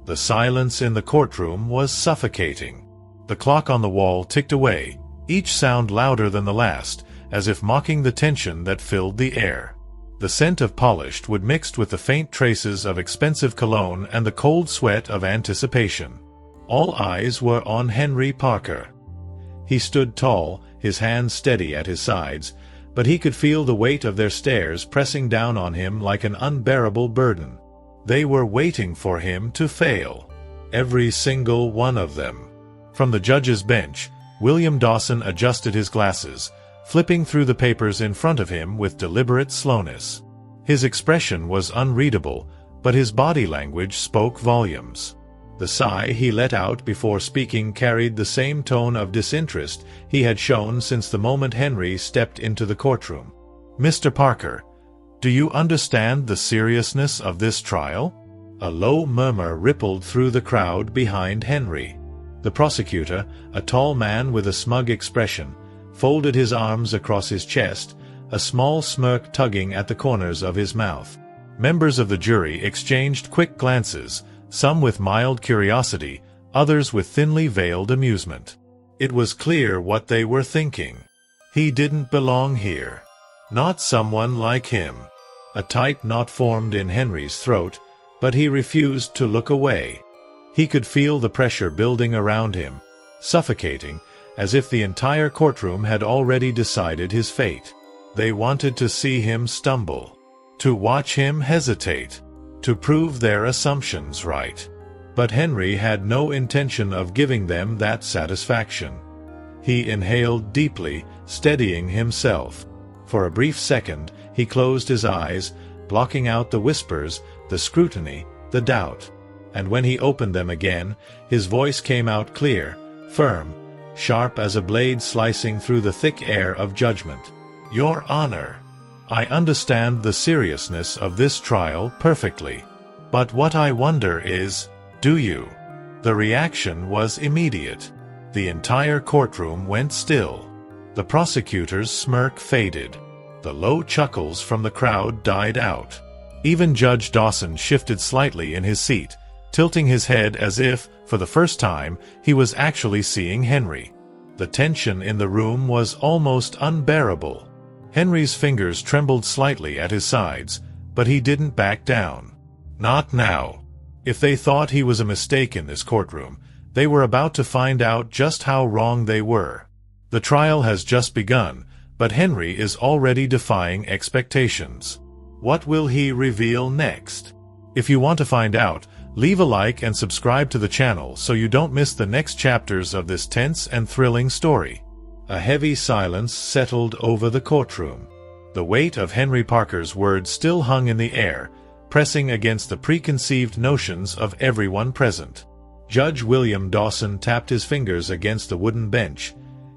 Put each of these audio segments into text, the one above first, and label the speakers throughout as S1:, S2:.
S1: The silence in the courtroom was suffocating. The clock on the wall ticked away, each sound louder than the last, as if mocking the tension that filled the air. The scent of polished wood mixed with the faint traces of expensive cologne and the cold sweat of anticipation. All eyes were on Henry Parker. He stood tall, his hands steady at his sides, but he could feel the weight of their stares pressing down on him like an unbearable burden. They were waiting for him to fail. Every single one of them. From the judge's bench, William Dawson adjusted his glasses, flipping through the papers in front of him with deliberate slowness. His expression was unreadable, but his body language spoke volumes. The sigh he let out before speaking carried the same tone of disinterest he had shown since the moment Henry stepped into the courtroom. "Mr. Parker, do you understand the seriousness of this trial?" A low murmur rippled through the crowd behind Henry. The prosecutor, a tall man with a smug expression, folded his arms across his chest, a small smirk tugging at the corners of his mouth. Members of the jury exchanged quick glances, some with mild curiosity, others with thinly veiled amusement. It was clear what they were thinking. He didn't belong here. Not someone like him. A tight knot formed in Henry's throat, but he refused to look away. He could feel the pressure building around him, suffocating, as if the entire courtroom had already decided his fate. They wanted to see him stumble, to watch him hesitate, to prove their assumptions right. But Henry had no intention of giving them that satisfaction. He inhaled deeply, steadying himself. For a brief second, he closed his eyes, blocking out the whispers, the scrutiny, the doubt. And when he opened them again, his voice came out clear, firm, sharp as a blade slicing through the thick air of judgment. "Your Honor, I understand the seriousness of this trial perfectly. But what I wonder is, do you?" The reaction was immediate. The entire courtroom went still. The prosecutor's smirk faded. The low chuckles from the crowd died out. Even Judge Dawson shifted slightly in his seat, tilting his head as if, for the first time, he was actually seeing Henry. The tension in the room was almost unbearable. Henry's fingers trembled slightly at his sides, but he didn't back down. Not now. If they thought he was a mistake in this courtroom, they were about to find out just how wrong they were. The trial has just begun, but Henry is already defying expectations. What will he reveal next? If you want to find out, leave a like and subscribe to the channel so you don't miss the next chapters of this tense and thrilling story. A heavy silence settled over the courtroom. The weight of Henry Parker's words still hung in the air, pressing against the preconceived notions of everyone present. Judge William Dawson tapped his fingers against the wooden bench,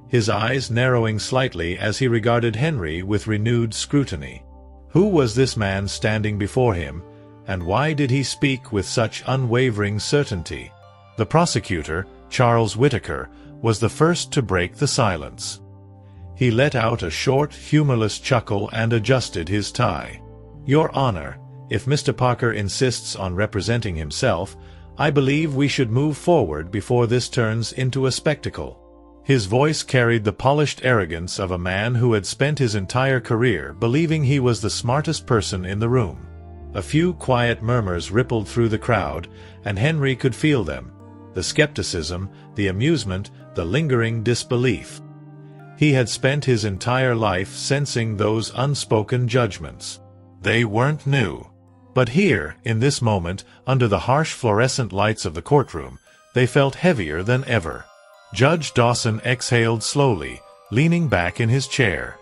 S1: his eyes narrowing slightly as he regarded Henry with renewed scrutiny. Who was this man standing before him, and why did he speak with such unwavering certainty? The prosecutor, Charles Whitaker, was the first to break the silence. He let out a short, humorless chuckle and adjusted his tie. "Your Honor, if Mr. Parker insists on representing himself, I believe we should move forward before this turns into a spectacle." His voice carried the polished arrogance of a man who had spent his entire career believing he was the smartest person in the room. A few quiet murmurs rippled through the crowd, and Henry could feel them. The skepticism, the amusement, the lingering disbelief. He had spent his entire life sensing those unspoken judgments. They weren't new. But here, in this moment, under the harsh fluorescent lights of the courtroom, they felt heavier than ever. Judge Dawson exhaled slowly, leaning back in his chair.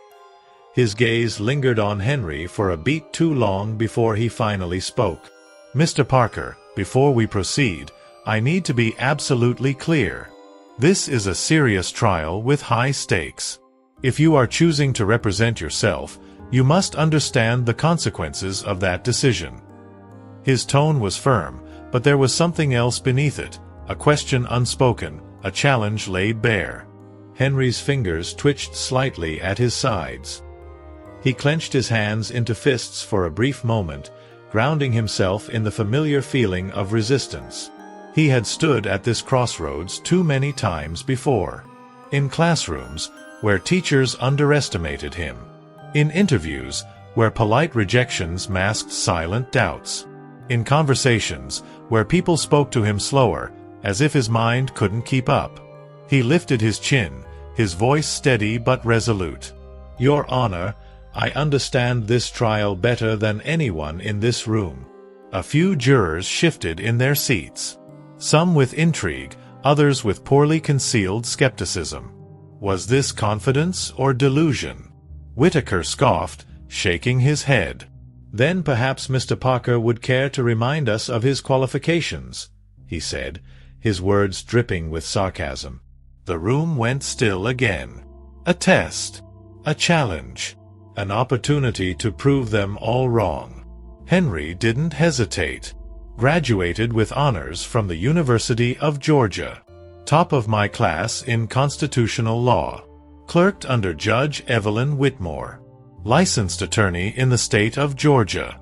S1: His gaze lingered on Henry for a beat too long before he finally spoke. "Mr. Parker, before we proceed, I need to be absolutely clear. This is a serious trial with high stakes. If you are choosing to represent yourself, you must understand the consequences of that decision." His tone was firm, but there was something else beneath it, a question unspoken, a challenge laid bare. Henry's fingers twitched slightly at his sides. He clenched his hands into fists for a brief moment, grounding himself in the familiar feeling of resistance. He had stood at this crossroads too many times before. In classrooms, where teachers underestimated him. In interviews, where polite rejections masked silent doubts. In conversations, where people spoke to him slower, as if his mind couldn't keep up. He lifted his chin, his voice steady but resolute. "Your Honor, I understand this trial better than anyone in this room." A few jurors shifted in their seats. Some with intrigue, others with poorly concealed skepticism. Was this confidence or delusion? Whitaker scoffed, shaking his head. "Then perhaps Mr. Parker would care to remind us of his qualifications," he said, his words dripping with sarcasm. The room went still again. A test. A challenge. An opportunity to prove them all wrong. Henry didn't hesitate. Graduated with honors from the University of Georgia. Top of my class in constitutional law. Clerked under Judge Evelyn Whitmore. Licensed attorney in the state of Georgia.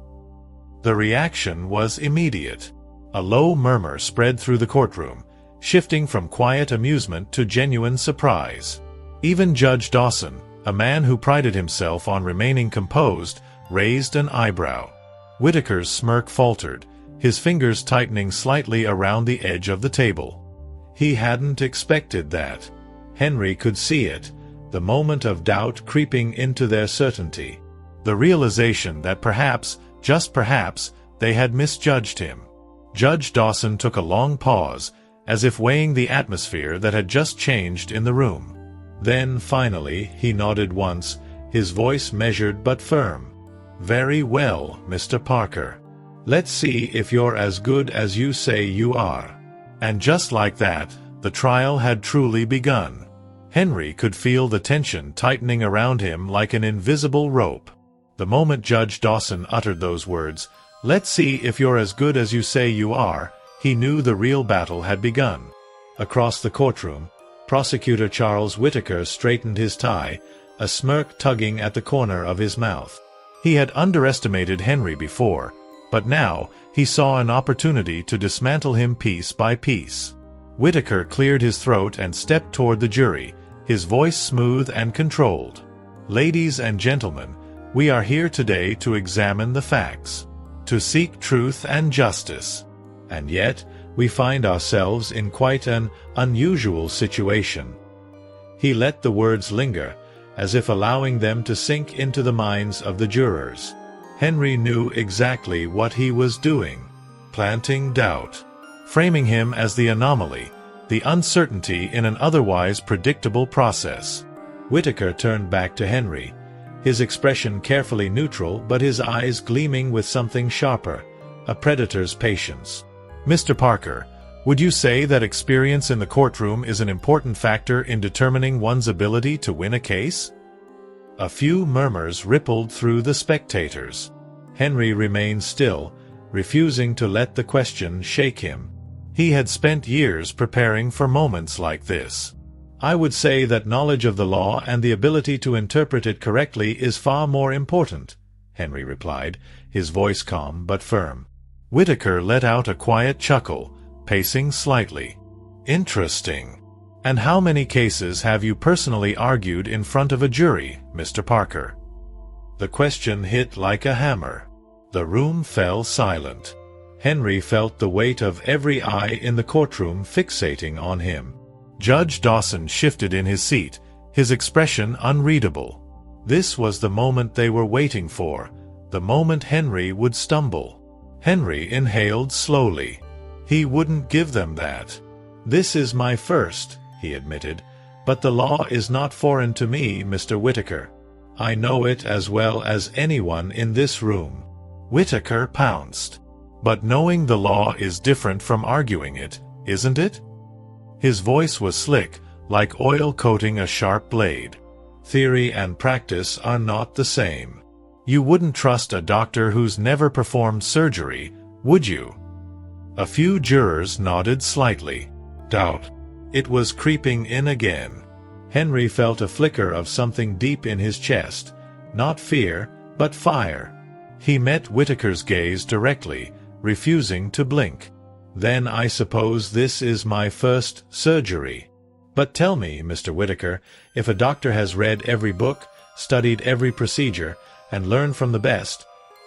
S1: The reaction was immediate. A low murmur spread through the courtroom, shifting from quiet amusement to genuine surprise. Even Judge Dawson, a man who prided himself on remaining composed, raised an eyebrow. Whitaker's smirk faltered, his fingers tightening slightly around the edge of the table. He hadn't expected that. Henry could see it, the moment of doubt creeping into their certainty. The realization that perhaps, just perhaps, they had misjudged him. Judge Dawson took a long pause, as if weighing the atmosphere that had just changed in the room. Then, finally, he nodded once, his voice measured but firm. "Very well, Mr. Parker. Let's see if you're as good as you say you are." And just like that, the trial had truly begun. Henry could feel the tension tightening around him like an invisible rope. The moment Judge Dawson uttered those words, "Let's see if you're as good as you say you are," he knew the real battle had begun. Across the courtroom, Prosecutor Charles Whitaker straightened his tie, a smirk tugging at the corner of his mouth. He had underestimated Henry before, but now he saw an opportunity to dismantle him piece by piece. Whitaker cleared his throat and stepped toward the jury, his voice smooth and controlled. "Ladies and gentlemen, we are here today to examine the facts, to seek truth and justice. And yet, we find ourselves in quite an unusual situation." He let the words linger, as if allowing them to sink into the minds of the jurors. Henry knew exactly what he was doing. Planting doubt. Framing him as the anomaly, the uncertainty in an otherwise predictable process. Whitaker turned back to Henry, his expression carefully neutral but his eyes gleaming with something sharper, a predator's patience. "Mr. Parker, would you say that experience in the courtroom is an important factor in determining one's ability to win a case?" A few murmurs rippled through the spectators. Henry remained still, refusing to let the question shake him. He had spent years preparing for moments like this. "I would say that knowledge of the law and the ability to interpret it correctly is far more important," Henry replied, his voice calm but firm. Whitaker let out a quiet chuckle, pacing slightly. "Interesting. And how many cases have you personally argued in front of a jury, Mr. Parker?" The question hit like a hammer. The room fell silent. Henry felt the weight of every eye in the courtroom fixating on him. Judge Dawson shifted in his seat, his expression unreadable. This was the moment they were waiting for, the moment Henry would stumble. Henry inhaled slowly. He wouldn't give them that. "This is my first," he admitted, "but the law is not foreign to me, Mr. Whitaker. I know it as well as anyone in this room." Whitaker pounced. "But knowing the law is different from arguing it, isn't it?" His voice was slick, like oil coating a sharp blade. "Theory and practice are not the same. You wouldn't trust a doctor who's never performed surgery, would you?" A few jurors nodded slightly. Doubt. It was creeping in again. Henry felt a flicker of something deep in his chest, not fear, but fire. He met Whitaker's gaze directly, refusing to blink. Then I suppose this is my first surgery. But tell me, Mr. Whitaker, if a doctor has read every book, studied every procedure, and learned from the best,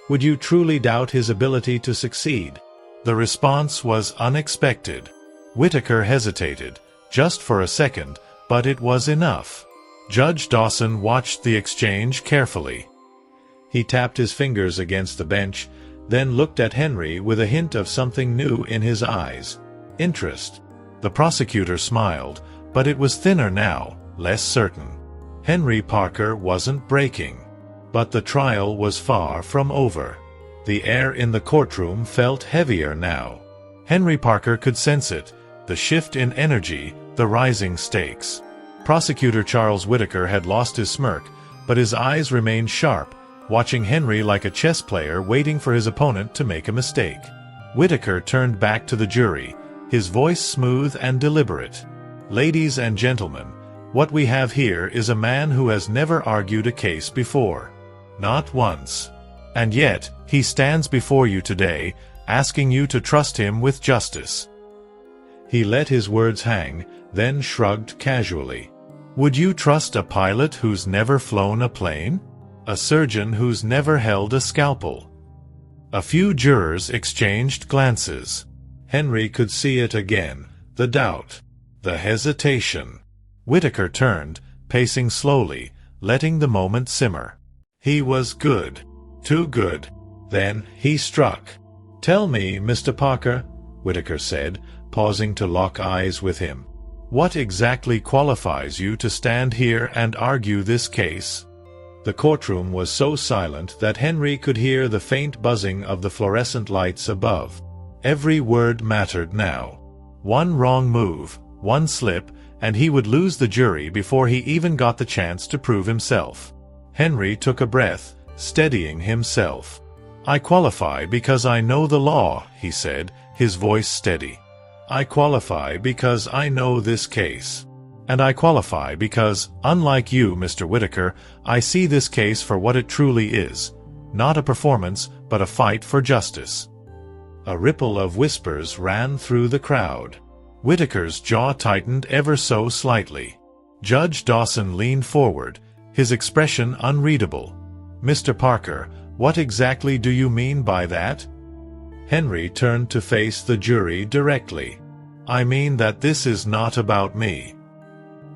S1: would you truly doubt his ability to succeed?" The response was unexpected. Whitaker hesitated, just for a second, but it was enough. Judge Dawson watched the exchange carefully. He tapped his fingers against the bench, then looked at Henry with a hint of something new in his eyes. Interest. The prosecutor smiled, but it was thinner now, less certain. Henry Parker wasn't breaking. But the trial was far from over. The air in the courtroom felt heavier now. Henry Parker could sense it, the shift in energy, the rising stakes. Prosecutor Charles Whitaker had lost his smirk, but his eyes remained sharp, watching Henry like a chess player waiting for his opponent to make a mistake. Whitaker turned back to the jury, his voice smooth and deliberate. "Ladies and gentlemen, what we have here is a man who has never argued a case before. Not once. And yet, he stands before you today, asking you to trust him with justice." He let his words hang, then shrugged casually. "Would you trust a pilot who's never flown a plane? A surgeon who's never held a scalpel?" A few jurors exchanged glances. Henry could see it again, the doubt, the hesitation. Whitaker turned, pacing slowly, letting the moment simmer. He was good. Too good. Then he struck. "Tell me, Mr. Parker," Whitaker said, pausing to lock eyes with him, "what exactly qualifies you to stand here and argue this case?" The courtroom was so silent that Henry could hear the faint buzzing of the fluorescent lights above. Every word mattered now. One wrong move, one slip, and he would lose the jury before he even got the chance to prove himself. Henry took a breath, steadying himself. "I qualify because I know the law," he said, his voice steady. "I qualify because I know this case. And I qualify because, unlike you, Mr. Whitaker, I see this case for what it truly is. Not a performance, but a fight for justice." A ripple of whispers ran through the crowd. Whitaker's jaw tightened ever so slightly. Judge Dawson leaned forward, his expression unreadable. "Mr. Parker, what exactly do you mean by that?" Henry turned to face the jury directly. "I mean that this is not about me."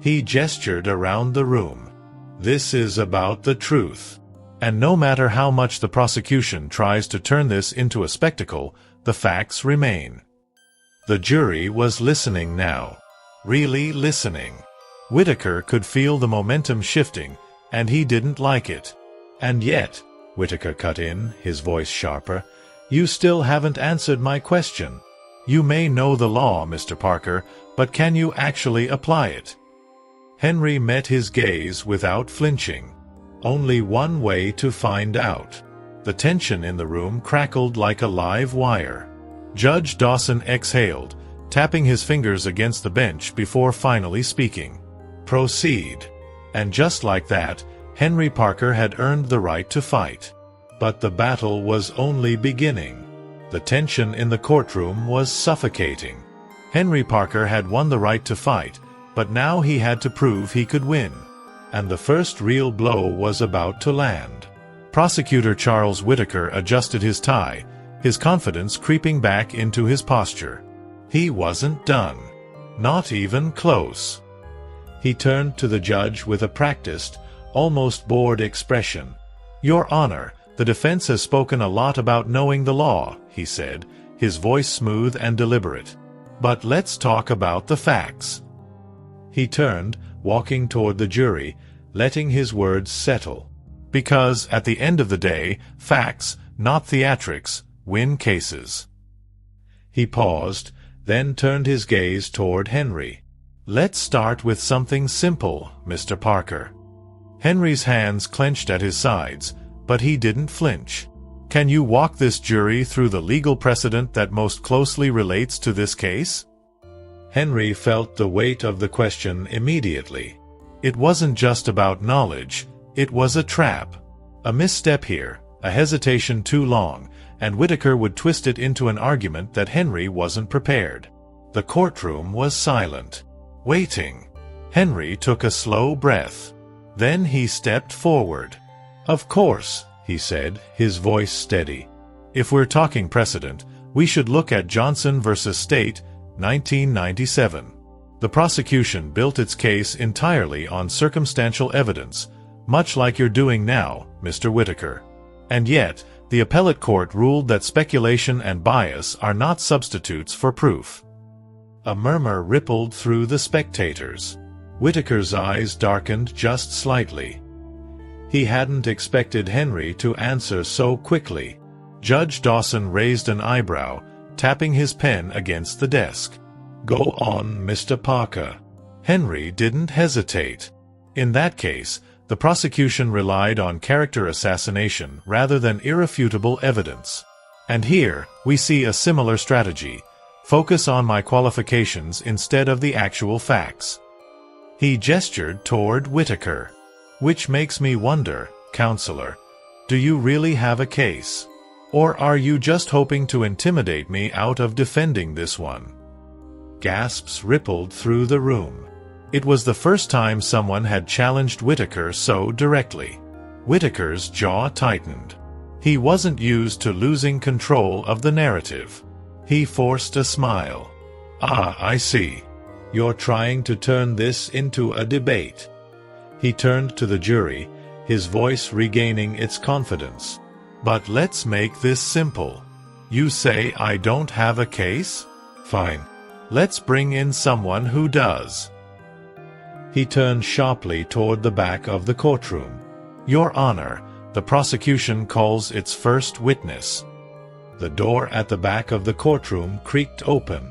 S1: He gestured around the room. "This is about the truth. And no matter how much the prosecution tries to turn this into a spectacle, the facts remain." The jury was listening now. Really listening. Whitaker could feel the momentum shifting, and he didn't like it. "And yet," Whitaker cut in, his voice sharper, "you still haven't answered my question. You may know the law, Mr. Parker, but can you actually apply it?" Henry met his gaze without flinching. Only one way to find out. The tension in the room crackled like a live wire. Judge Dawson exhaled, tapping his fingers against the bench before finally speaking. "Proceed." And just like that, Henry Parker had earned the right to fight. But the battle was only beginning. The tension in the courtroom was suffocating. Henry Parker had won the right to fight, but now he had to prove he could win. And the first real blow was about to land. Prosecutor Charles Whitaker adjusted his tie, his confidence creeping back into his posture. He wasn't done. Not even close. He turned to the judge with a practiced, almost bored expression. "Your Honor, the defense has spoken a lot about knowing the law," he said, his voice smooth and deliberate. "But let's talk about the facts." He turned, walking toward the jury, letting his words settle. Because, at the end of the day, facts, not theatrics, win cases. He paused, then turned his gaze toward Henry. "Let's start with something simple, Mr. Parker." Henry's hands clenched at his sides, but he didn't flinch. "Can you walk this jury through the legal precedent that most closely relates to this case?" Henry felt the weight of the question immediately. It wasn't just about knowledge, it was a trap. A misstep here, a hesitation too long, and Whitaker would twist it into an argument that Henry wasn't prepared. The courtroom was silent, waiting. Henry took a slow breath. Then he stepped forward. "Of course," he said, his voice steady. "If we're talking precedent, we should look at Johnson versus State, 1997. The prosecution built its case entirely on circumstantial evidence, much like you're doing now, Mr. Whitaker. And yet, the appellate court ruled that speculation and bias are not substitutes for proof." A murmur rippled through the spectators. Whitaker's eyes darkened just slightly. He hadn't expected Henry to answer so quickly. Judge Dawson raised an eyebrow, tapping his pen against the desk. "Go on, Mr. Parker." Henry didn't hesitate. In that case, the prosecution relied on character assassination rather than irrefutable evidence. And here, we see a similar strategy. Focus on my qualifications instead of the actual facts. He gestured toward Whitaker. "Which makes me wonder, counselor, do you really have a case? Or are you just hoping to intimidate me out of defending this one?" Gasps rippled through the room. It was the first time someone had challenged Whitaker so directly. Whitaker's jaw tightened. He wasn't used to losing control of the narrative. He forced a smile. "Ah, I see. You're trying to turn this into a debate." He turned to the jury, his voice regaining its confidence. "But let's make this simple. You say I don't have a case? Fine. Let's bring in someone who does." He turned sharply toward the back of the courtroom. "Your Honor, the prosecution calls its first witness." The door at the back of the courtroom creaked open.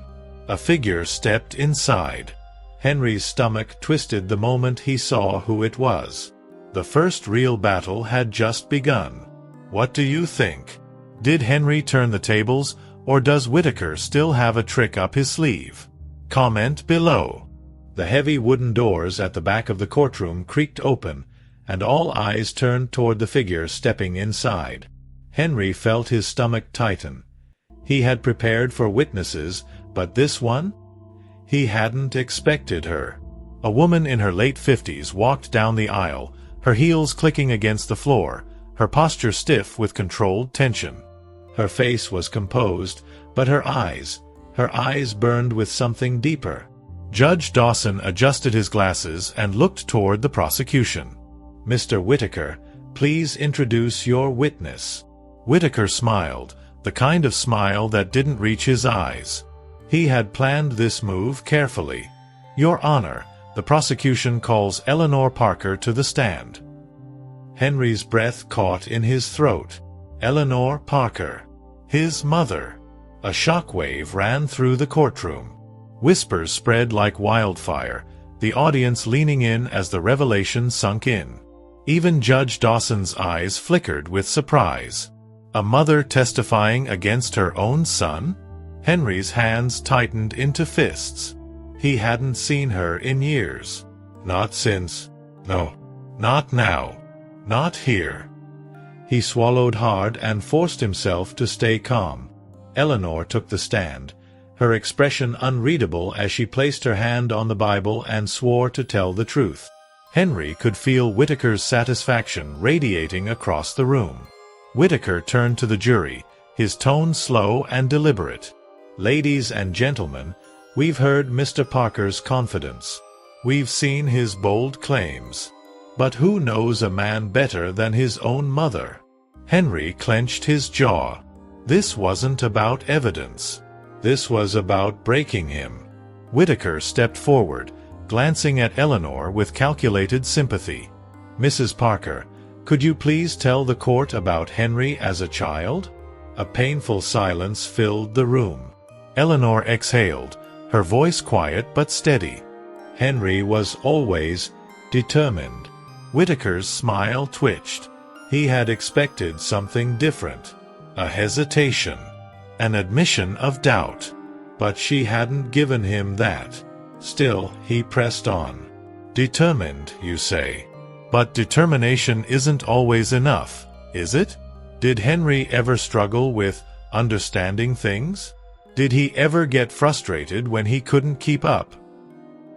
S1: A figure stepped inside. Henry's stomach twisted the moment he saw who it was. The first real battle had just begun. What do you think? Did Henry turn the tables, or does Whitaker still have a trick up his sleeve? Comment below. The heavy wooden doors at the back of the courtroom creaked open, and all eyes turned toward the figure stepping inside. Henry felt his stomach tighten. He had prepared for witnesses, but this one? He hadn't expected her. A woman in her late 50s walked down the aisle, her heels clicking against the floor, her posture stiff with controlled tension. Her face was composed, but her eyes burned with something deeper. Judge Dawson adjusted his glasses and looked toward the prosecution. "Mr. Whitaker, please introduce your witness." Whitaker smiled, the kind of smile that didn't reach his eyes. He had planned this move carefully. "Your Honor, the prosecution calls Eleanor Parker to the stand." Henry's breath caught in his throat. Eleanor Parker. His mother. A shockwave ran through the courtroom. Whispers spread like wildfire, the audience leaning in as the revelation sunk in. Even Judge Dawson's eyes flickered with surprise. A mother testifying against her own son? Henry's hands tightened into fists. He hadn't seen her in years. Not since. No. Not now. Not here. He swallowed hard and forced himself to stay calm. Eleanor took the stand, her expression unreadable as she placed her hand on the Bible and swore to tell the truth. Henry could feel Whitaker's satisfaction radiating across the room. Whitaker turned to the jury, his tone slow and deliberate. "Ladies and gentlemen, we've heard Mr. Parker's confidence. We've seen his bold claims. But who knows a man better than his own mother?" Henry clenched his jaw. This wasn't about evidence. This was about breaking him. Whitaker stepped forward, glancing at Eleanor with calculated sympathy. "Mrs. Parker, could you please tell the court about Henry as a child?" A painful silence filled the room. Eleanor exhaled, her voice quiet but steady. "Henry was always determined." Whitaker's smile twitched. He had expected something different. A hesitation. An admission of doubt. But she hadn't given him that. Still, he pressed on. "Determined, you say. But determination isn't always enough, is it? Did Henry ever struggle with understanding things? Did he ever get frustrated when he couldn't keep up?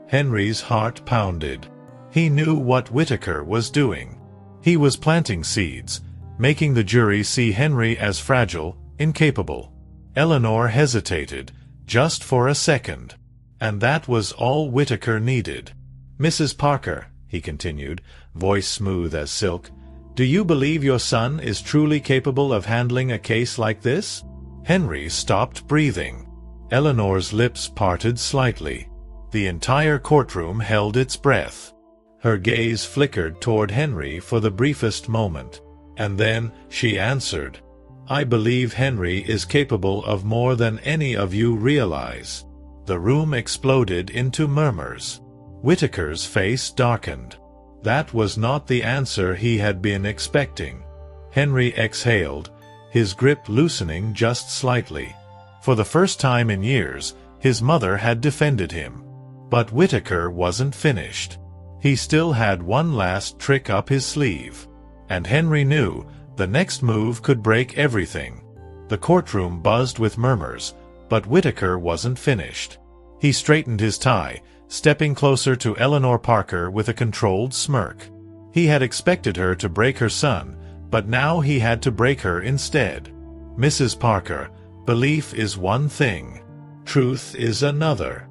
S1: Henry's heart pounded. He knew what Whittaker was doing. He was planting seeds, making the jury see Henry as fragile, incapable. Eleanor hesitated, just for a second. And that was all Whittaker needed. "Mrs. Parker," he continued, voice smooth as silk, "do you believe your son is truly capable of handling a case like this?" Henry stopped breathing. Eleanor's lips parted slightly. The entire courtroom held its breath. Her gaze flickered toward Henry for the briefest moment. And then she answered, "I believe Henry is capable of more than any of you realize." The room exploded into murmurs. Whittaker's face darkened. That was not the answer he had been expecting. Henry exhaled, his grip loosening just slightly. For the first time in years, his mother had defended him. But Whittaker wasn't finished. He still had one last trick up his sleeve. And Henry knew the next move could break everything. The courtroom buzzed with murmurs, but Whittaker wasn't finished. He straightened his tie, stepping closer to Eleanor Parker with a controlled smirk. He had expected her to break her son, but now he had to break her instead. "Mrs. Parker, belief is one thing. Truth is another."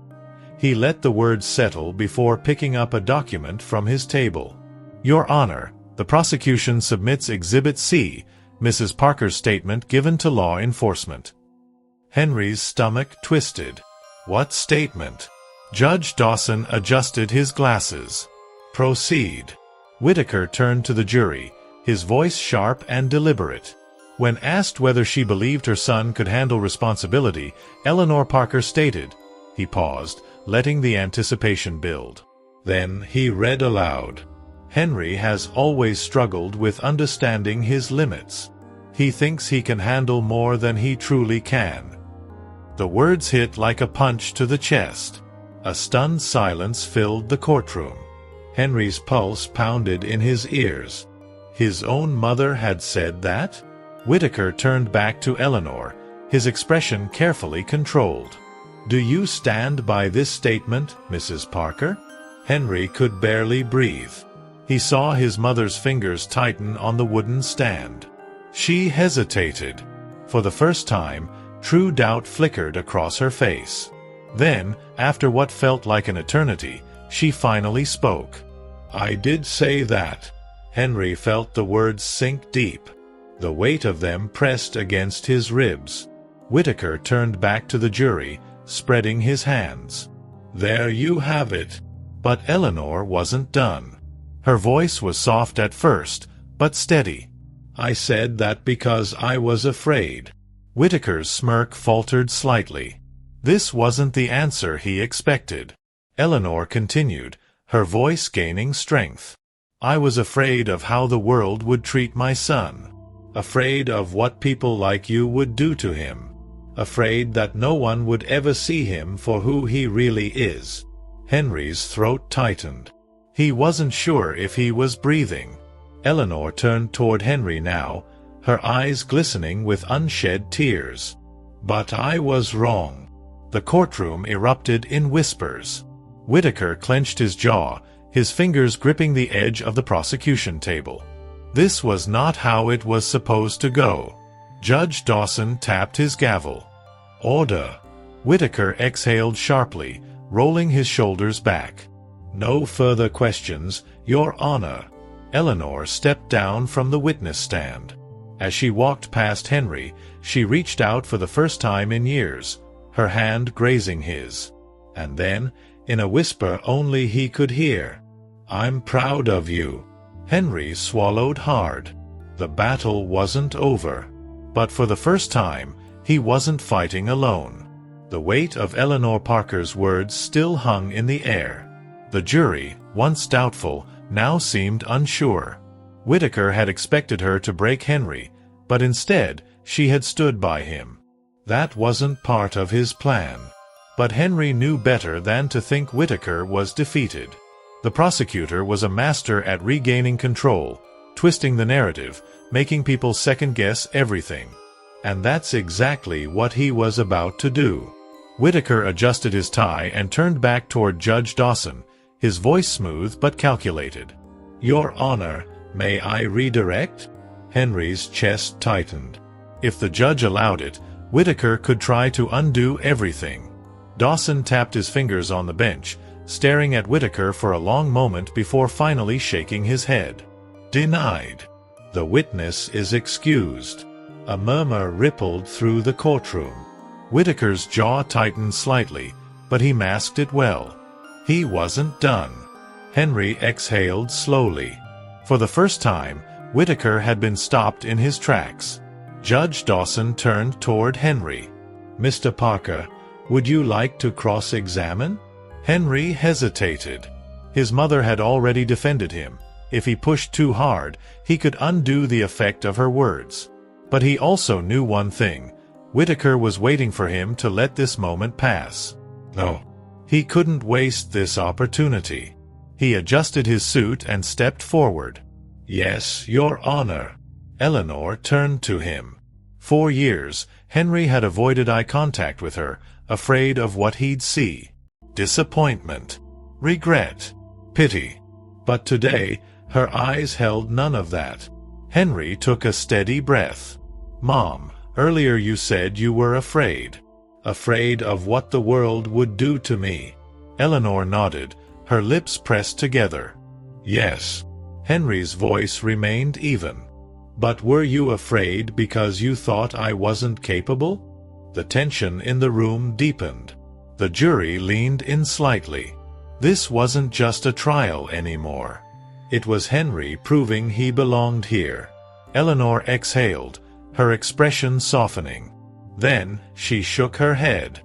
S1: He let the words settle before picking up a document from his table. "Your Honor, the prosecution submits Exhibit C, Mrs. Parker's statement given to law enforcement." Henry's stomach twisted. What statement? Judge Dawson adjusted his glasses. "Proceed." Whittaker turned to the jury, his voice sharp and deliberate. When asked whether she believed her son could handle responsibility, Eleanor Parker stated. He paused, letting the anticipation build. Then he read aloud. "Henry has always struggled with understanding his limits. He thinks he can handle more than he truly can." The words hit like a punch to the chest. A stunned silence filled the courtroom. Henry's pulse pounded in his ears. His own mother had said that? Whittaker turned back to Eleanor, his expression carefully controlled. "Do you stand by this statement, Mrs. Parker?" Henry could barely breathe. He saw his mother's fingers tighten on the wooden stand. She hesitated. For the first time, true doubt flickered across her face. Then, after what felt like an eternity, she finally spoke. "I did say that." Henry felt the words sink deep. The weight of them pressed against his ribs. Whittaker turned back to the jury, spreading his hands. "There you have it." But Eleanor wasn't done. Her voice was soft at first, but steady. "I said that because I was afraid." Whittaker's smirk faltered slightly. This wasn't the answer he expected. Eleanor continued, her voice gaining strength. "I was afraid of how the world would treat my son. Afraid of what people like you would do to him. Afraid that no one would ever see him for who he really is." Henry's throat tightened. He wasn't sure if he was breathing. Eleanor turned toward Henry now, her eyes glistening with unshed tears. "But I was wrong." The courtroom erupted in whispers. Whittaker clenched his jaw, his fingers gripping the edge of the prosecution table. This was not how it was supposed to go. Judge Dawson tapped his gavel. "Order." Whittaker exhaled sharply, rolling his shoulders back. "No further questions, Your Honor." Eleanor stepped down from the witness stand. As she walked past Henry, she reached out for the first time in years, her hand grazing his. And then, in a whisper only he could hear, "I'm proud of you." Henry swallowed hard. The battle wasn't over. But for the first time, he wasn't fighting alone. The weight of Eleanor Parker's words still hung in the air. The jury, once doubtful, now seemed unsure. Whittaker had expected her to break Henry, but instead she had stood by him. That wasn't part of his plan. But Henry knew better than to think Whittaker was defeated. The prosecutor was a master at regaining control, twisting the narrative, making people second-guess everything. And that's exactly what he was about to do. Whitaker adjusted his tie and turned back toward Judge Dawson, his voice smooth but calculated. "Your Honor, may I redirect?" Henry's chest tightened. If the judge allowed it, Whitaker could try to undo everything. Dawson tapped his fingers on the bench, staring at Whitaker for a long moment before finally shaking his head. "Denied. The witness is excused." A murmur rippled through the courtroom. Whitaker's jaw tightened slightly, but he masked it well. He wasn't done. Henry exhaled slowly. For the first time, Whitaker had been stopped in his tracks. Judge Dawson turned toward Henry. "Mr. Parker, would you like to cross-examine?" Henry hesitated. His mother had already defended him. If he pushed too hard, he could undo the effect of her words. But he also knew one thing. Whitaker was waiting for him to let this moment pass. No. He couldn't waste this opportunity. He adjusted his suit and stepped forward. "Yes, Your Honor." Eleanor turned to him. 4 years, Henry had avoided eye contact with her, afraid of what he'd see. Disappointment, regret, pity. But today, her eyes held none of that. Henry took a steady breath. "Mom, earlier you said you were afraid. Afraid of what the world would do to me." Eleanor nodded, her lips pressed together. "Yes." Henry's voice remained even. "But were you afraid because you thought I wasn't capable?" The tension in the room deepened. The jury leaned in slightly. This wasn't just a trial anymore. It was Henry proving he belonged here. Eleanor exhaled, her expression softening. Then she shook her head.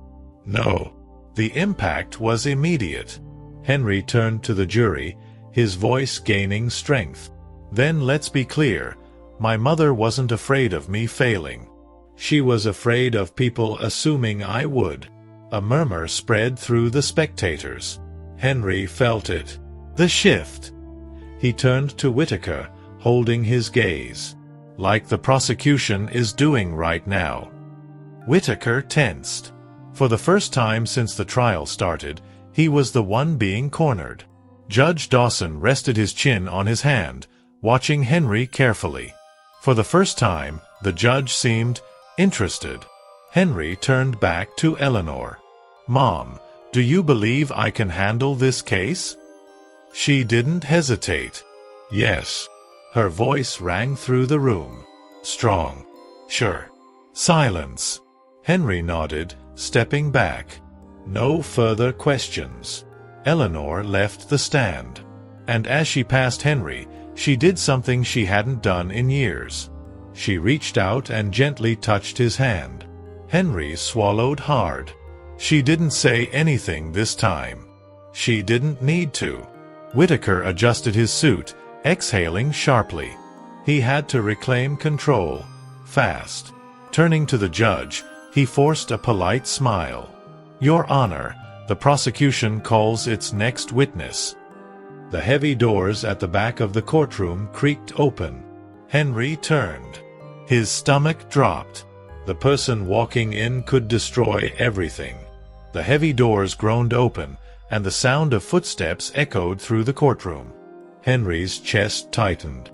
S1: "No." The impact was immediate. Henry turned to the jury, his voice gaining strength. "Then let's be clear. My mother wasn't afraid of me failing. She was afraid of people assuming I would." A murmur spread through the spectators. Henry felt it. The shift. He turned to Whitaker, holding his gaze. "Like the prosecution is doing right now." Whitaker tensed. For the first time since the trial started, he was the one being cornered. Judge Dawson rested his chin on his hand, watching Henry carefully. For the first time, the judge seemed interested. Henry turned back to Eleanor. "Mom, do you believe I can handle this case?" She didn't hesitate. "Yes." Her voice rang through the room. Strong. "Sure." Silence. Henry nodded, stepping back. No further questions. Eleanor left the stand. And as she passed Henry, she did something she hadn't done in years. She reached out and gently touched his hand. Henry swallowed hard. She didn't say anything this time. She didn't need to. Whitaker adjusted his suit, exhaling sharply. He had to reclaim control, fast. Turning to the judge, he forced a polite smile. "Your Honor, the prosecution calls its next witness." The heavy doors at the back of the courtroom creaked open. Henry turned. His stomach dropped. The person walking in could destroy everything. The heavy doors groaned open, and the sound of footsteps echoed through the courtroom. Henry's chest tightened.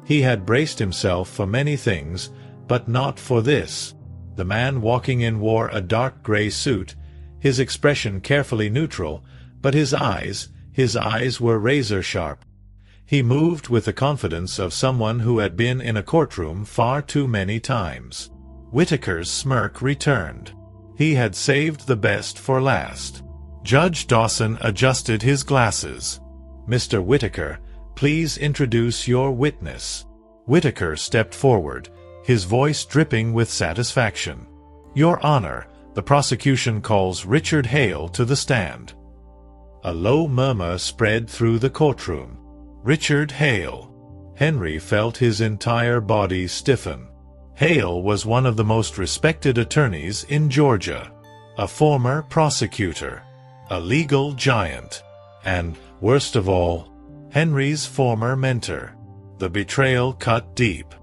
S1: He had braced himself for many things, but not for this. The man walking in wore a dark gray suit, his expression carefully neutral, but his eyes were razor-sharp. He moved with the confidence of someone who had been in a courtroom far too many times. Whitaker's smirk returned. He had saved the best for last. Judge Dawson adjusted his glasses. "Mr. Whitaker, please introduce your witness." Whitaker stepped forward, his voice dripping with satisfaction. "Your Honor, the prosecution calls Richard Hale to the stand." A low murmur spread through the courtroom. Richard Hale. Henry felt his entire body stiffen. Hale was one of the most respected attorneys in Georgia, a former prosecutor, a legal giant, and, worst of all, Henry's former mentor. The betrayal cut deep.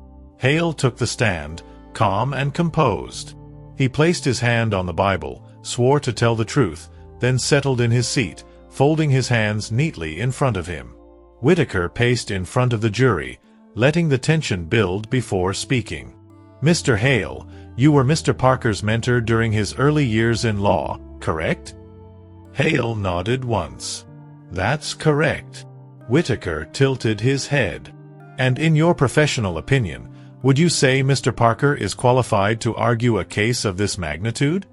S1: Hale took the stand, calm and composed. He placed his hand on the Bible, swore to tell the truth, then settled in his seat, folding his hands neatly in front of him. Whitaker paced in front of the jury, letting the tension build before speaking. "Mr. Hale, you were Mr. Parker's mentor during his early years in law, correct?" Hale nodded once. "That's correct." Whitaker tilted his head. "And in your professional opinion, would you say Mr. Parker is qualified to argue a case of this magnitude?"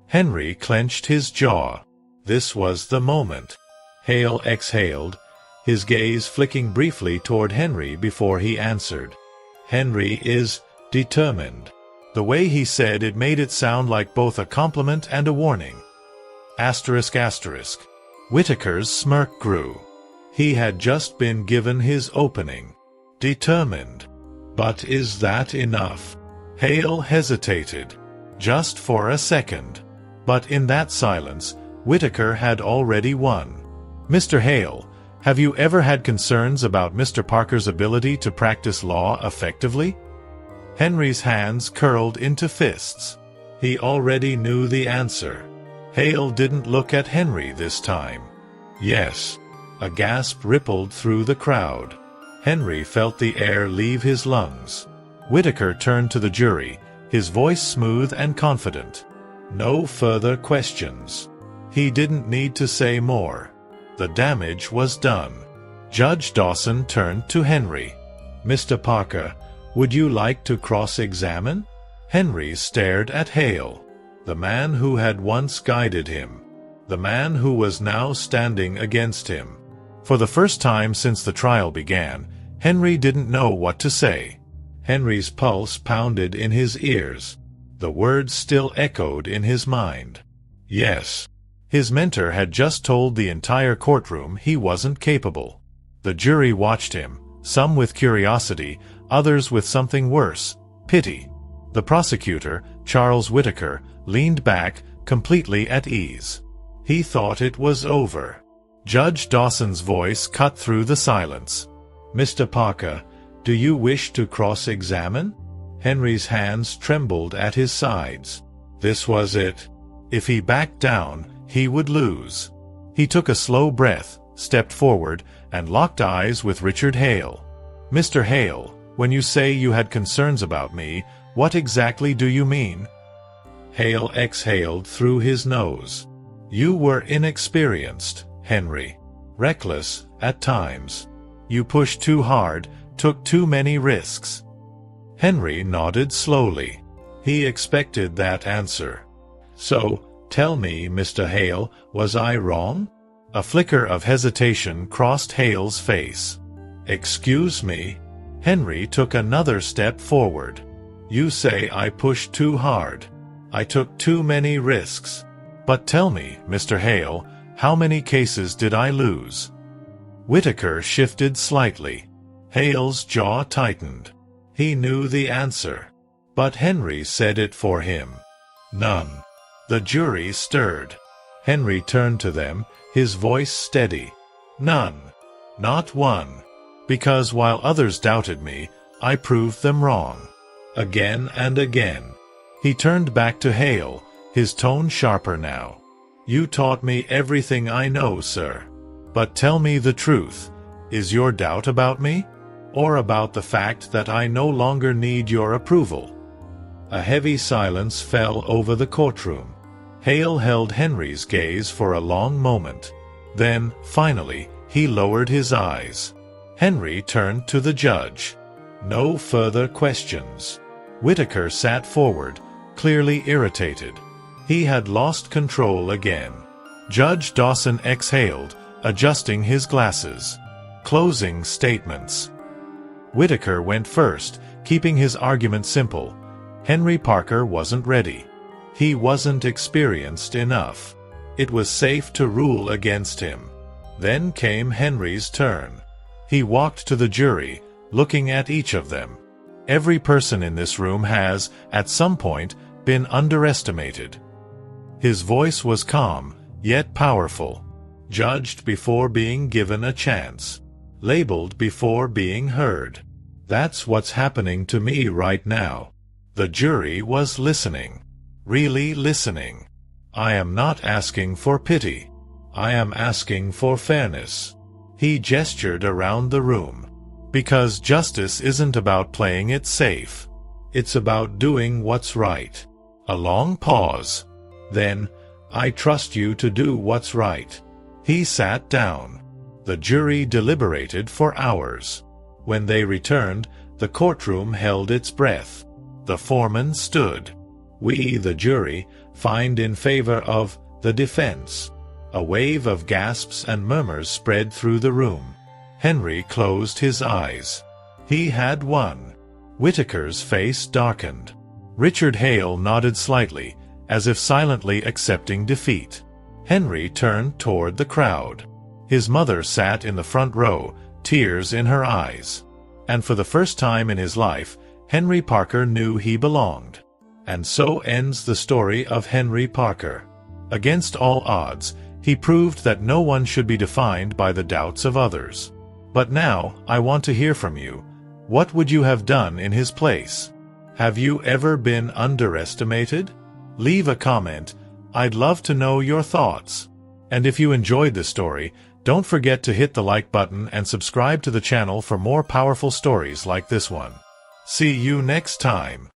S1: Henry clenched his jaw. This was the moment. Hale exhaled, his gaze flicking briefly toward Henry before he answered. "Henry is determined." The way he said it made it sound like both a compliment and a warning. Asterisk asterisk. Whitaker's smirk grew. He had just been given his opening. Determined. But is that enough? Hale hesitated. Just for a second. But in that silence, Whitaker had already won. "Mr. Hale, have you ever had concerns about Mr. Parker's ability to practice law effectively?" Henry's hands curled into fists. He already knew the answer. Hale didn't look at Henry this time. "Yes." A gasp rippled through the crowd. Henry felt the air leave his lungs. Whitaker turned to the jury, his voice smooth and confident. No further questions. He didn't need to say more. The damage was done. Judge Dawson turned to Henry. "Mr. Parker, would you like to cross-examine?" Henry stared at Hale, the man who had once guided him, the man who was now standing against him. For the first time since the trial began, Henry didn't know what to say. Henry's pulse pounded in his ears. The words still echoed in his mind. Yes. His mentor had just told the entire courtroom he wasn't capable. The jury watched him, some with curiosity, others with something worse, pity. The prosecutor, Charles Whitaker, leaned back, completely at ease. He thought it was over. Judge Dawson's voice cut through the silence. "Mr. Parker, do you wish to cross-examine?" Henry's hands trembled at his sides. This was it. If he backed down, he would lose. He took a slow breath, stepped forward, and locked eyes with Richard Hale. "Mr. Hale, when you say you had concerns about me, what exactly do you mean?" Hale exhaled through his nose. "You were inexperienced, Henry. Reckless, at times. You pushed too hard, took too many risks." Henry nodded slowly. He expected that answer. "So, tell me, Mr. Hale, was I wrong?" A flicker of hesitation crossed Hale's face. "Excuse me?" Henry took another step forward. "You say I pushed too hard. I took too many risks. But tell me, Mr. Hale, how many cases did I lose?" Whitaker shifted slightly. Hale's jaw tightened. He knew the answer. But Henry said it for him. "None." The jury stirred. Henry turned to them, his voice steady. "None. Not one. Because while others doubted me, I proved them wrong. Again and again." He turned back to Hale, his tone sharper now. "You taught me everything I know, sir. But tell me the truth. Is your doubt about me? Or about the fact that I no longer need your approval?" A heavy silence fell over the courtroom. Hale held Henry's gaze for a long moment. Then, finally, he lowered his eyes. Henry turned to the judge. No further questions. Whitaker sat forward, clearly irritated. He had lost control again. Judge Dawson exhaled, adjusting his glasses. Closing statements. Whitaker went first, keeping his argument simple. Henry Parker wasn't ready. He wasn't experienced enough. It was safe to rule against him. Then came Henry's turn. He walked to the jury, looking at each of them. Every person in this room has, at some point, been underestimated. His voice was calm, yet powerful. Judged before being given a chance. Labeled before being heard. That's what's happening to me right now. The jury was listening. Really listening. I am not asking for pity. I am asking for fairness. He gestured around the room. Because justice isn't about playing it safe. It's about doing what's right. A long pause. Then, I trust you to do what's right. He sat down. The jury deliberated for hours. When they returned, the courtroom held its breath. The foreman stood. We, the jury, find in favor of the defense. A wave of gasps and murmurs spread through the room. Henry closed his eyes. He had won. Whitaker's face darkened. Richard Hale nodded slightly, as if silently accepting defeat. Henry turned toward the crowd. His mother sat in the front row, tears in her eyes. And for the first time in his life, Henry Parker knew he belonged. And so ends the story of Henry Parker. Against all odds, he proved that no one should be defined by the doubts of others. But now, I want to hear from you. What would you have done in his place? Have you ever been underestimated? Leave a comment. I'd love to know your thoughts. And if you enjoyed this story, don't forget to hit the like button and subscribe to the channel for more powerful stories like this one. See you next time.